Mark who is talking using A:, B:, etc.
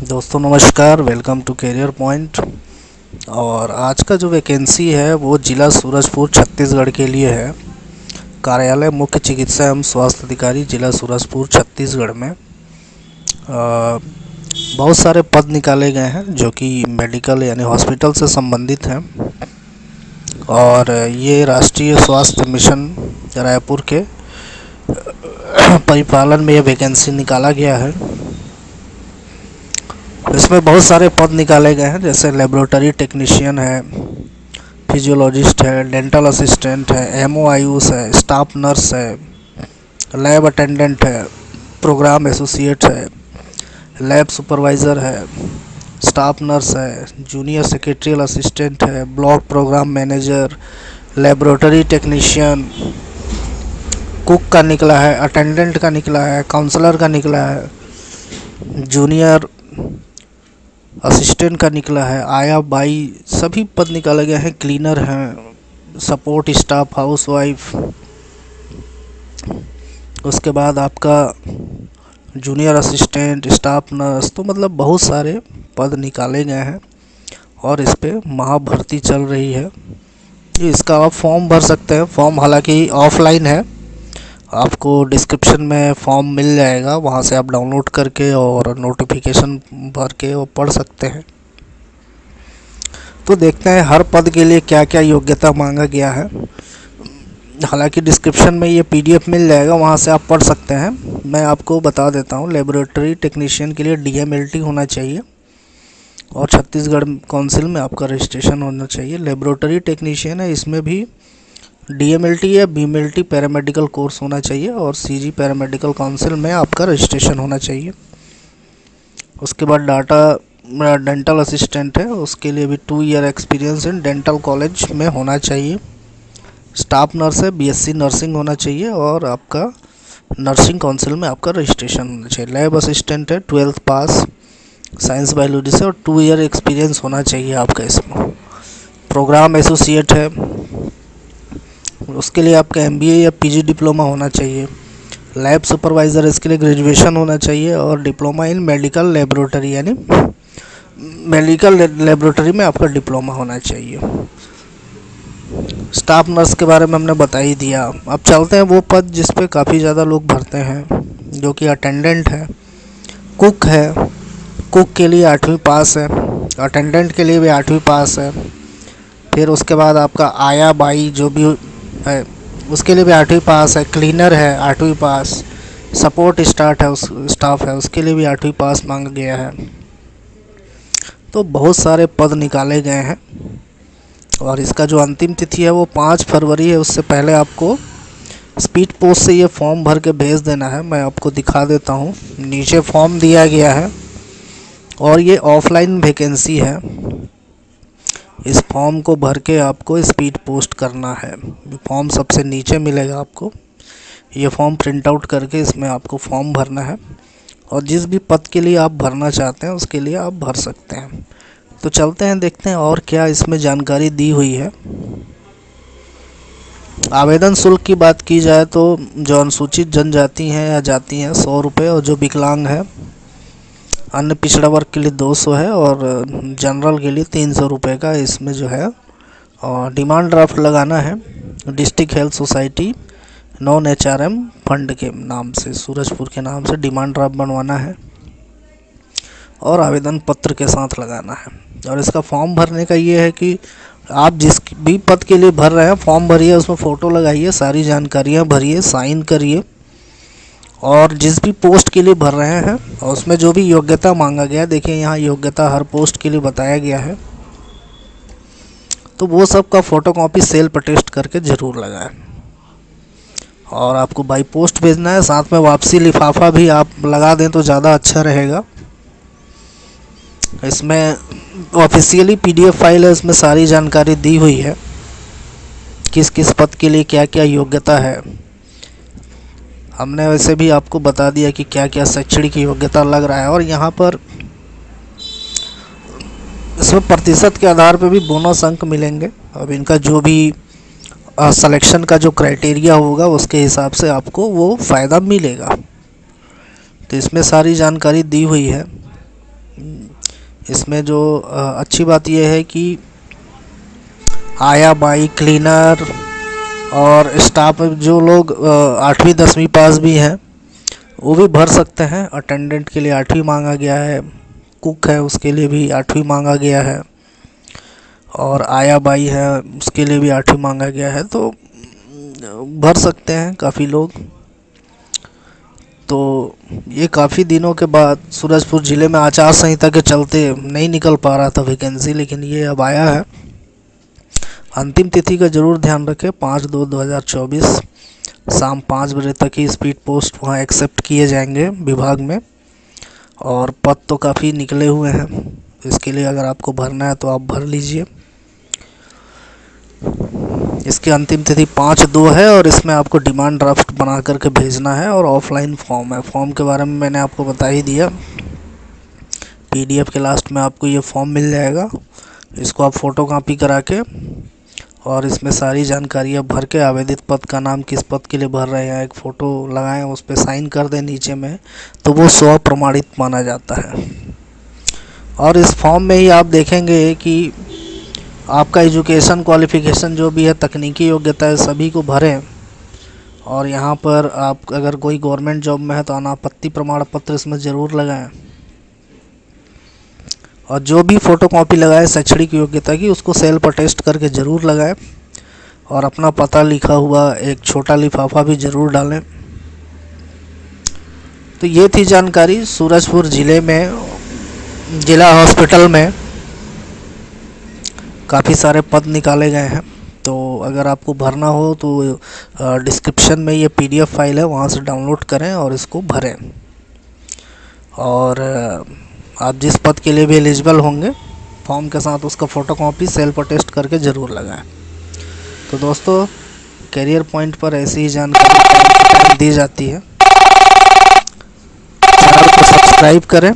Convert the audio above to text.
A: दोस्तों नमस्कार, welcome to career point. और आज का जो वैकेंसी है वो ज़िला सूरजपुर छत्तीसगढ़ के लिए है। कार्यालय मुख्य चिकित्सा एवं स्वास्थ्य अधिकारी ज़िला सूरजपुर छत्तीसगढ़ में बहुत सारे पद निकाले गए हैं जो कि मेडिकल यानी हॉस्पिटल से संबंधित हैं। और ये राष्ट्रीय स्वास्थ्य मिशन रायपुर के परिपालन में ये वैकेंसी निकाला गया है। इसमें बहुत सारे पद निकाले गए हैं, जैसे लेबोरेटरी टेक्नीशियन है, फिजियोलॉजिस्ट है, डेंटल असिस्टेंट है, एमओआईयूस है, स्टाफ नर्स है, लैब अटेंडेंट है, प्रोग्राम एसोसिएट है, लैब सुपरवाइज़र है, स्टाफ नर्स है, जूनियर सेक्रेटरियल असिस्टेंट है, block program manager, laboratory technician, cook का निकला है, अटेंडेंट का निकला है, काउंसलर का निकला है, जूनियर असिस्टेंट का निकला है, आया बाई सभी पद निकाले गए हैं। क्लीनर हैं, सपोर्ट स्टाफ, हाउसवाइफ, उसके बाद आपका जूनियर असिस्टेंट, स्टाफ नर्स, तो मतलब बहुत सारे पद निकाले गए हैं और इस पर महाभर्ती चल रही है। इसका आप फॉर्म भर सकते हैं। फॉर्म हालांकि ऑफलाइन है, आपको डिस्क्रिप्शन में फॉर्म मिल जाएगा, वहाँ से आप डाउनलोड करके और नोटिफिकेशन भर के वो पढ़ सकते हैं। तो देखते हैं हर पद के लिए क्या क्या योग्यता मांगा गया है। हालांकि डिस्क्रिप्शन में ये पीडीएफ मिल जाएगा, वहाँ से आप पढ़ सकते हैं। मैं आपको बता देता हूँ, लेबोरेटरी टेक्नीशियन के लिए डीएमएलटी होना चाहिए और छत्तीसगढ़ काउंसिल में आपका रजिस्ट्रेशन होना चाहिए। लेबोरेटरी टेक्नीशियन है, इसमें भी डीएमएलटी या बीएमएलटी पैरामेडिकल कोर्स होना चाहिए और सीजी पैरामेडिकल काउंसिल में आपका रजिस्ट्रेशन होना चाहिए। उसके बाद डाटा डेंटल असिस्टेंट है, उसके लिए भी 2 year experience in dental college में होना चाहिए। स्टाफ नर्स है, बीएससी नर्सिंग होना चाहिए और आपका नर्सिंग काउंसिल में आपका रजिस्ट्रेशन होना चाहिए। लैब असिस्टेंट है, 12th पास साइंस बायोलॉजी से और 2 ईयर एक्सपीरियंस होना चाहिए आपका इसमें। प्रोग्राम एसोसिएट है, उसके लिए आपका एमबीए या पीजी डिप्लोमा होना चाहिए। लैब सुपरवाइज़र, इसके लिए ग्रेजुएशन होना चाहिए और डिप्लोमा इन मेडिकल लेबोरेटरी यानी मेडिकल लेबोरेटरी में आपका डिप्लोमा होना चाहिए। स्टाफ नर्स के बारे में हमने बता ही दिया। अब चलते हैं वो पद जिस पे काफ़ी ज़्यादा लोग भरते हैं, जो कि अटेंडेंट है। कुक है, कुक के लिए 8वीं पास है, अटेंडेंट के लिए भी 8वीं पास है। फिर उसके बाद आपका आया बाई जो भी है उसके लिए भी 8वीं पास है। क्लीनर है 8वीं पास, सपोर्ट स्टाफ है उसके लिए भी 8वीं पास मांगा गया है। तो बहुत सारे पद निकाले गए हैं और इसका जो अंतिम तिथि है वो 5 फरवरी है। उससे पहले आपको स्पीड पोस्ट से ये फॉर्म भर के भेज देना है। मैं आपको दिखा देता हूँ, नीचे फॉर्म दिया गया है और ये ऑफलाइन वैकेंसी है। इस फॉर्म को भर के आपको स्पीड पोस्ट करना है। फॉर्म सबसे नीचे मिलेगा आपको, ये फॉर्म प्रिंट आउट करके इसमें आपको फॉर्म भरना है और जिस भी पद के लिए आप भरना चाहते हैं उसके लिए आप भर सकते हैं। तो चलते हैं, देखते हैं और क्या इसमें जानकारी दी हुई है। आवेदन शुल्क की बात की जाए तो जो अनुसूचित जनजाति हैं या जाति हैं 100 रुपये, और जो विकलांग है अन्य पिछड़ा वर्ग के लिए 200 है और जनरल के लिए 300 रुपये का इसमें जो है। और डिमांड ड्राफ्ट लगाना है district health society non HRM fund के नाम से, सूरजपुर के नाम से डिमांड ड्राफ्ट बनवाना है और आवेदन पत्र के साथ लगाना है। और इसका फॉर्म भरने का ये है कि आप जिस भी पद के लिए भर रहे हैं फॉर्म भरिए, उसमें फ़ोटो लगाइए, सारी जानकारियाँ भरिए, साइन करिए और जिस भी पोस्ट के लिए भर रहे हैं और उसमें जो भी योग्यता मांगा गया, देखिए यहाँ योग्यता हर पोस्ट के लिए बताया गया है, तो वो सब का फ़ोटोकॉपी सेल्फ अटेस्ट करके ज़रूर लगाएं। और आपको बाई पोस्ट भेजना है, साथ में वापसी लिफाफा भी आप लगा दें तो ज़्यादा अच्छा रहेगा। इसमें ऑफिशियली पीडीएफ फाइल है, इसमें सारी जानकारी दी हुई है किस किस पद के लिए क्या क्या योग्यता है। हमने वैसे भी आपको बता दिया कि क्या क्या शैक्षणिक योग्यता लग रहा है और यहाँ पर इसमें प्रतिशत के आधार पर भी बोनस अंक मिलेंगे। अब इनका जो भी सिलेक्शन का जो क्राइटेरिया होगा उसके हिसाब से आपको वो फ़ायदा मिलेगा। तो इसमें सारी जानकारी दी हुई है। इसमें जो अच्छी बात यह है कि आया बाई क्लीनर और स्टाफ जो लोग 8वीं 10वीं पास भी हैं वो भी भर सकते हैं। अटेंडेंट के लिए 8वीं मांगा गया है, कुक है उसके लिए भी 8वीं मांगा गया है, और आया बाई है उसके लिए भी 8वीं मांगा गया है। तो भर सकते हैं काफ़ी लोग। तो ये काफ़ी दिनों के बाद सूरजपुर ज़िले में आचार संहिता के चलते नहीं निकल पा रहा था वैकेंसी, लेकिन ये अब आया है। अंतिम तिथि का ज़रूर ध्यान रखें, 5/2/2024 शाम 5 बजे तक ही स्पीड पोस्ट वहाँ एक्सेप्ट किए जाएंगे विभाग में। और पद तो काफ़ी निकले हुए हैं, इसके लिए अगर आपको भरना है तो आप भर लीजिए। इसकी अंतिम तिथि 5/2 है और इसमें आपको डिमांड ड्राफ्ट बना करके भेजना है और ऑफलाइन फॉर्म है। फॉर्म के बारे में मैंने आपको बता ही दिया, पीडीएफ के लास्ट में आपको ये फॉर्म मिल जाएगा। इसको आप फ़ोटो कॉपी करा के और इसमें सारी जानकारियाँ भर के, आवेदित पद का नाम, किस पद के लिए भर रहे हैं, एक फ़ोटो लगाएं, उस पर साइन कर दें नीचे में, तो वो स्व प्रमाणित माना जाता है। और इस फॉर्म में ही आप देखेंगे कि आपका एजुकेशन क्वालिफ़िकेशन जो भी है, तकनीकी योग्यता है, सभी को भरें। और यहाँ पर आप अगर कोई गवर्नमेंट जॉब में है तो अनापत्ति प्रमाण पत्र इसमें ज़रूर लगाएं। और जो भी फ़ोटोकॉपी लगाए शैक्षणिक योग्यता की, उसको सेल्फ अटेस्ट करके ज़रूर लगाएं। और अपना पता लिखा हुआ एक छोटा लिफाफा भी ज़रूर डालें। तो ये थी जानकारी। सूरजपुर ज़िले में ज़िला हॉस्पिटल में काफ़ी सारे पद निकाले गए हैं। तो अगर आपको भरना हो तो डिस्क्रिप्शन में ये पीडीएफ फाइल है, वहाँ से डाउनलोड करें और इसको भरें। और आप जिस पद के लिए भी एलिजिबल होंगे, फॉर्म के साथ उसका फ़ोटोकॉपी सेल्फ अटेस्ट करके ज़रूर लगाएं। तो दोस्तों, करियर पॉइंट पर ऐसी ही जानकारी दी जाती है। चैनल को सब्सक्राइब करें